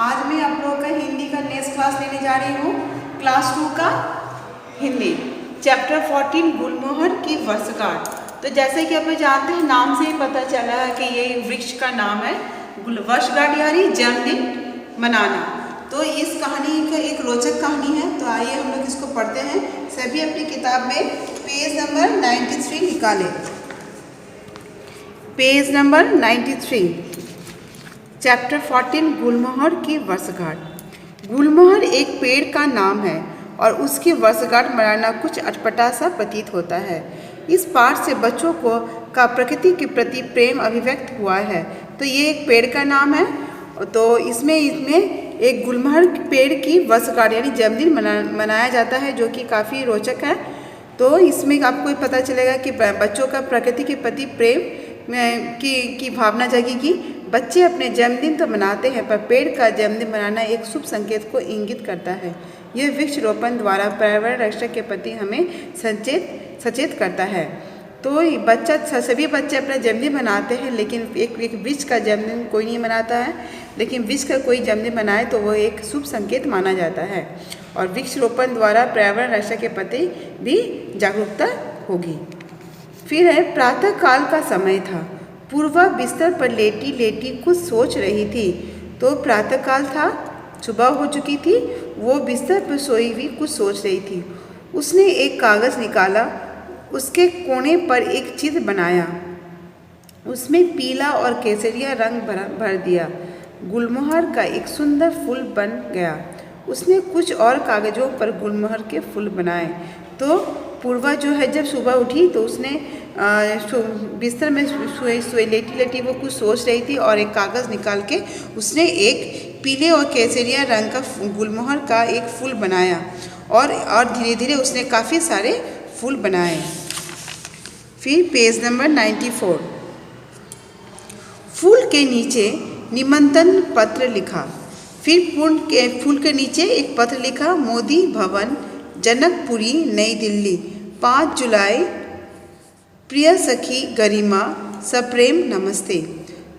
आज मैं आप लोगों का हिंदी का नेक्स्ट क्लास लेने जा रही हूँ। क्लास 2 का हिंदी चैप्टर 14 गुलमोहर की वर्षगांठ। तो जैसे कि आप जानते हैं, नाम से ही पता चला है कि ये वृक्ष का नाम है वर्षगांठ यानी जन्मदिन मनाना। तो इस कहानी का एक रोचक कहानी है। तो आइए हम लोग इसको पढ़ते हैं। सभी अपनी किताब में पेज नंबर 93 निकालें। पेज नंबर 93, चैप्टर 14 गुलमोहर की वर्षगांठ। गुलमोहर एक पेड़ का नाम है और उसकी वर्षगांठ मनाना कुछ अटपटा सा प्रतीत होता है। इस पाठ से बच्चों का प्रकृति के प्रति प्रेम अभिव्यक्त हुआ है। तो ये एक पेड़ का नाम है। तो इसमें एक गुलमोहर पेड़ की वर्षगांठ यानी जन्मदिन मनाया जाता है, जो कि काफ़ी रोचक है। तो इसमें आपको पता चलेगा कि बच्चों का प्रकृति के प्रति प्रेम की भावना जगेगी। बच्चे अपने जन्मदिन तो मनाते हैं, पर पेड़ का जन्मदिन मनाना एक शुभ संकेत को इंगित करता है। यह वृक्ष रोपण द्वारा पर्यावरण रक्षा के प्रति हमें सचेत करता है। तो सभी बच्चे अपना जन्मदिन मनाते हैं, लेकिन एक वृक्ष का जन्मदिन कोई नहीं मनाता है। लेकिन वृक्ष का कोई जन्मदिन मनाए तो वह एक शुभ संकेत माना जाता है, और वृक्ष रोपण द्वारा पर्यावरण रक्षा के प्रति भी जागरूकता होगी। फिर है, प्रातः काल का समय था। पूर्वा बिस्तर पर लेटी लेटी कुछ सोच रही थी। तो प्रातः काल था, सुबह हो चुकी थी। वो बिस्तर पर सोई हुई कुछ सोच रही थी। उसने एक कागज़ निकाला, उसके कोने पर एक चित्र बनाया। उसमें पीला और केसरिया रंग भर दिया। गुलमोहर का एक सुंदर फूल बन गया। उसने कुछ और कागज़ों पर गुलमोहर के फूल बनाए। तो पूर्वा जो है, जब सुबह उठी तो उसने बिस्तर में लेटी लेटी वो कुछ सोच रही थी, और एक कागज़ निकाल के उसने एक पीले और केसरिया रंग का गुलमोहर का एक फूल बनाया, और धीरे धीरे उसने काफ़ी सारे फूल बनाए। फिर पेज नंबर 94, फूल के नीचे निमंत्रण पत्र लिखा। फिर फूल के नीचे एक पत्र लिखा, मोदी भवन, जनकपुरी, नई दिल्ली, 5 जुलाई। प्रिय सखी गरिमा, सप्रेम नमस्ते।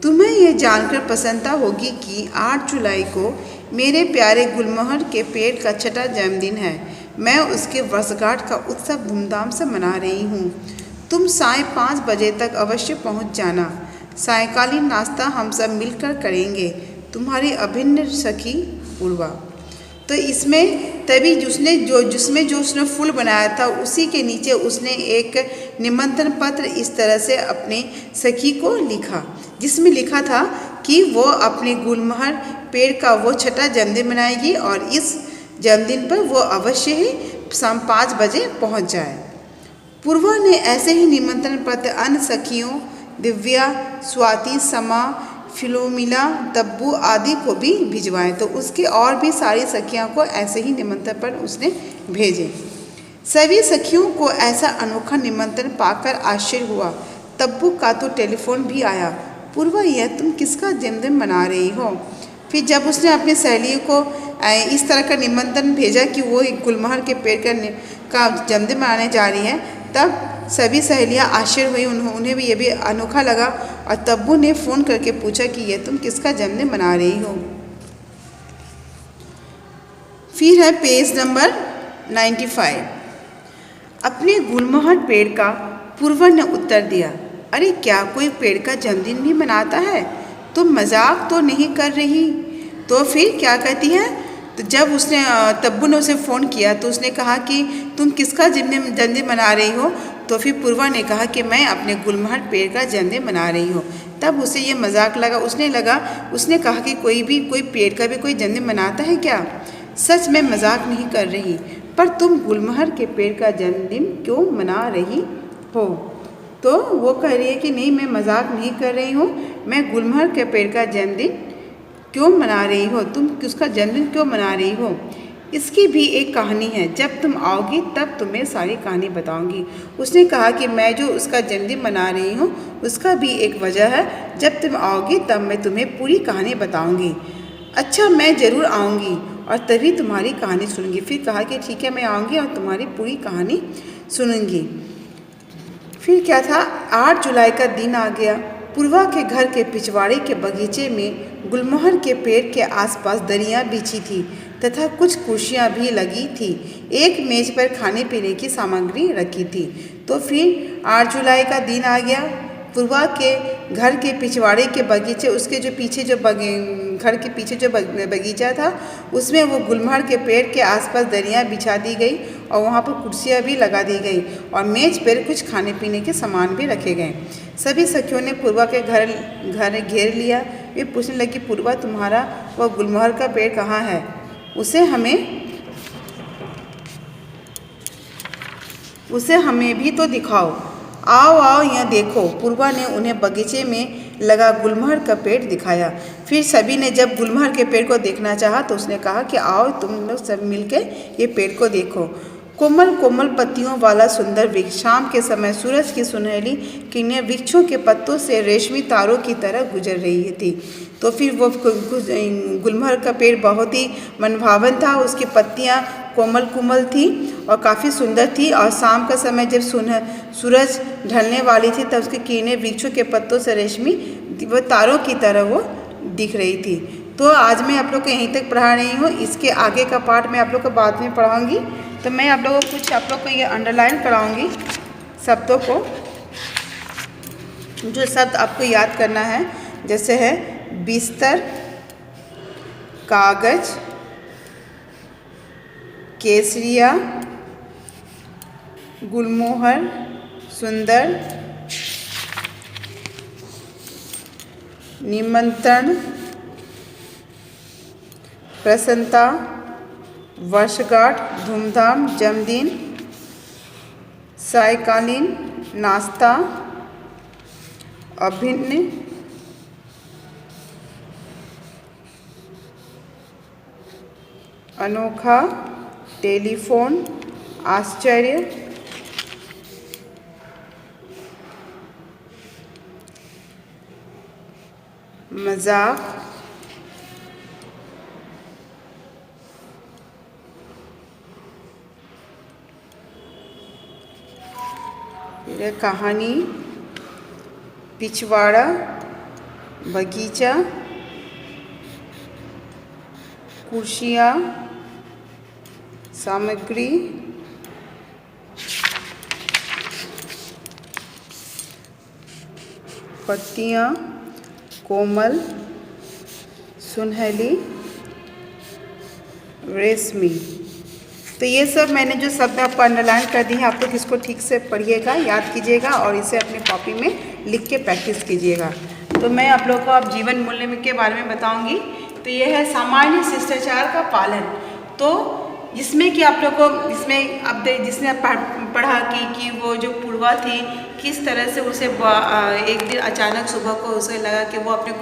तुम्हें यह जानकर प्रसन्नता होगी कि 8 जुलाई को मेरे प्यारे गुलमोहर के पेड़ का 6वां जन्मदिन है। मैं उसके वर्षगांठ का उत्सव धूमधाम से मना रही हूँ। तुम साय 5 बजे तक अवश्य पहुँच जाना। सायंकालीन नाश्ता हम सब मिलकर करेंगे। तुम्हारी अभिन्न सखी पूर्वा। तो इसमें तभी जिसमें उसने फूल बनाया था, उसी के नीचे उसने एक निमंत्रण पत्र इस तरह से अपने सखी को लिखा, जिसमें लिखा था कि वो अपने गुलमोहर पेड़ का वो 6वां जन्मदिन मनाएगी, और इस जन्मदिन पर वो अवश्य ही शाम 5 बजे पहुंच जाए। पूर्वा ने ऐसे ही निमंत्रण पत्र अन्य सखियों दिव्या, स्वाति, समा, फिलोमिला, तब्बू आदि को भी भिजवाएं। तो उसके और भी सारी सखियों को ऐसे ही निमंत्रण पत्र उसने भेजे। सभी सखियों को ऐसा अनोखा निमंत्रण पाकर आश्चर्य हुआ। तब्बू का तो टेलीफोन भी आया, पूर्वा यह तुम किसका जन्मदिन मना रही हो? फिर जब उसने अपनी सहेलियों को इस तरह का निमंत्रण भेजा कि वो एक गुलमोहर के पेड़ का जन्मदिन मनाने जा रही है, तब सभी सहेलियां आश्चर्य हुई। उन्हें भी ये भी अनोखा लगा, और तब्बू ने फ़ोन करके पूछा कि ये तुम किसका जन्मदिन मना रही हो? फिर है पेज नंबर 95, अपने गुलमोहर पेड़ का पूर्वा ने उत्तर दिया, अरे क्या कोई पेड़ का जन्मदिन भी मनाता है? तुम मजाक तो नहीं कर रही? तो फिर क्या कहती है? तो जब उसने तब्बू ने उसे फ़ोन किया तो उसने कहा कि तुम किसका जन्मदिन मना रही हो? तो फिर पूर्वा ने कहा कि मैं अपने गुलमोहर पेड़ का जन्मदिन मना रही हूँ। तब उसे ये मजाक लगा। उसने कहा कि कोई पेड़ का भी कोई जन्मदिन मनाता है क्या? सच में मजाक नहीं कर रही, पर तुम गुलमोहर के पेड़ का जन्मदिन क्यों मना रही हो? तो वो कह रही है कि नहीं, मैं मजाक नहीं कर रही हूँ, मैं गुलमोहर के पेड़ का जन्मदिन क्यों मना रही हो? तुम उसका जन्मदिन क्यों मना रही हो? इसकी भी एक कहानी है, जब तुम आओगी तब तुम्हें सारी कहानी बताऊंगी। उसने कहा कि मैं जो उसका जन्मदिन मना रही हूँ उसका भी एक वजह है, जब तुम आओगी तब मैं तुम्हें पूरी कहानी बताऊंगी। अच्छा, मैं ज़रूर आऊँगी और तभी तुम्हारी कहानी सुनूंगी। फिर कहा कि ठीक है, मैं आऊँगी और तुम्हारी पूरी कहानी सुनूंगी। फिर क्या था, 8 जुलाई का दिन आ गया। पूर्वा के घर के पिछवाड़े के बगीचे में गुलमोहर के पेड़ के आसपास दरियां बिछी थी तथा कुछ कुर्सियां भी लगी थी। एक मेज पर खाने पीने की सामग्री रखी थी। तो फिर 8 जुलाई का दिन आ गया। पूर्वा के घर के पिछवाड़े के बगीचे, उसके जो पीछे जो घर के पीछे जो बगीचा था, उसमें वो गुलमोहर के पेड़ के आसपास दरियां बिछा दी गई और वहाँ पर कुर्सियाँ भी लगा दी गई और मेज पर कुछ खाने पीने के सामान भी रखे गए। सभी सखियों ने पूर्वा के घर घेर लिया। वे पूछने लगी, पूर्वा, तुम्हारा वह गुलमोहर का पेड़ कहाँ है? उसे हमें भी तो दिखाओ। आओ आओ, यहाँ देखो। पूर्वा ने उन्हें बगीचे में लगा गुलमोहर का पेड़ दिखाया। फिर सभी ने जब गुलमोहर के पेड़ को देखना चाहा तो उसने कहा कि आओ तुम लोग सब मिलकर ये पेड़ को देखो। कोमल कोमल पत्तियों वाला सुंदर वृक्ष। शाम के समय सूरज की सुनहली किरणें वृक्षों के पत्तों से रेशमी तारों की तरह गुजर रही थी। तो फिर वो गुलमोहर का पेड़ बहुत ही मनभावन था। उसकी पत्तियां कोमल कोमल थी और काफ़ी सुंदर थी। और शाम का समय जब सूरज ढलने वाली थी तब उसकी किरणें वृक्षों के पत्तों से रेशमी वो तारों की तरह वो दिख रही थी। तो आज मैं आप लोग को यहीं तक पढ़ा रही हूँ। इसके आगे का पार्ट मैं आप लोग को बाद में पढ़ाऊँगी। तो मैं आप लोगों को कुछ आप लोग को ये अंडरलाइन कराऊँगी शब्दों को, जो शब्द आपको याद करना है। जैसे है बिस्तर, कागज, केसरिया, गुलमोहर, सुंदर, निमंत्रण, प्रसन्नता, वर्षगांठ, धूमधाम, जन्मदिन, सायकालीन, नाश्ता, अभिन्न, अनोखा, टेलीफोन, आश्चर्य, मजाक, फिर कहानी, पिछवाड़ा, बगीचा, कुर्सियाँ, सामग्री, पत्तियाँ, कोमल, सुनहली, रेशमी। तो ये सब मैंने जो शब्द आपको अंडरलाइन कर दी है, आप लोग इसको ठीक से पढ़िएगा, याद कीजिएगा और इसे अपनी कॉपी में लिख के प्रैक्टिस कीजिएगा। तो मैं आप लोग को अब जीवन मूल्य के बारे में बताऊंगी। तो ये है सामान्य शिष्टाचार का पालन। तो जिसमें कि आप लोग को इसमें अब जिसने पढ़ा कि वो जो पूर्वा थी किस तरह से उसे एक दिन अचानक सुबह को उसे लगा कि वो अपने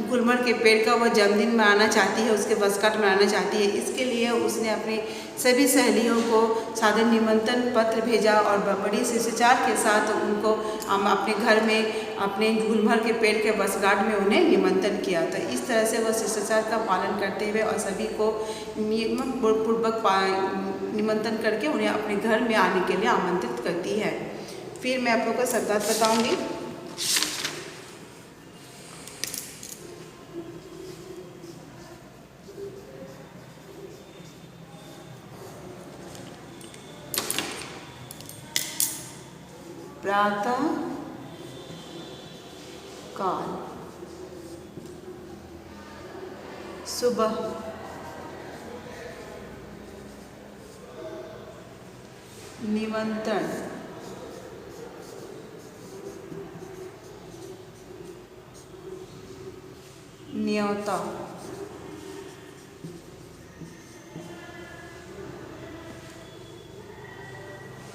गुलमोहर के पेड़ का वो जन्मदिन मनाना चाहती है, उसके वर्षगांठ मनाना चाहती है। इसके लिए उसने अपनी सभी सहेलियों को सादर निमंत्रण पत्र भेजा और बड़ी शिष्टाचार के साथ उनको अपने घर में अपने गुलमोहर के पेड़ के वर्षगांठ में उन्हें निमंत्रण किया था। इस तरह से वह शिष्टाचार का पालन करते हुए और सभी को नियमपूर्वक निमंत्रण करके उन्हें अपने घर में आने के लिए आमंत्रित करती है। फिर मैं आप लोग को शब्दार्थ बताऊंगी। प्रातः काल, सुबह, निमंत्रण, न्योता,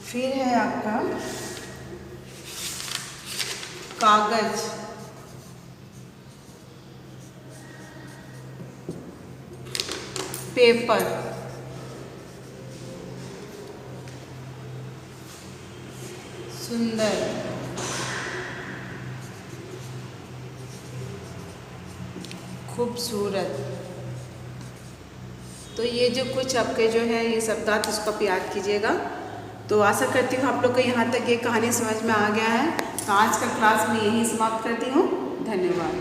फिर है आपका कागज, पेपर, सुंदर, खूबसूरत। तो ये जो कुछ आपके जो है ये शब्दार्थ इसको आप याद कीजिएगा। तो आशा करती हूँ आप लोग को यहाँ तक ये कहानी समझ में आ गया है। तो आज का क्लास मैं यहीं समाप्त करती हूँ। धन्यवाद।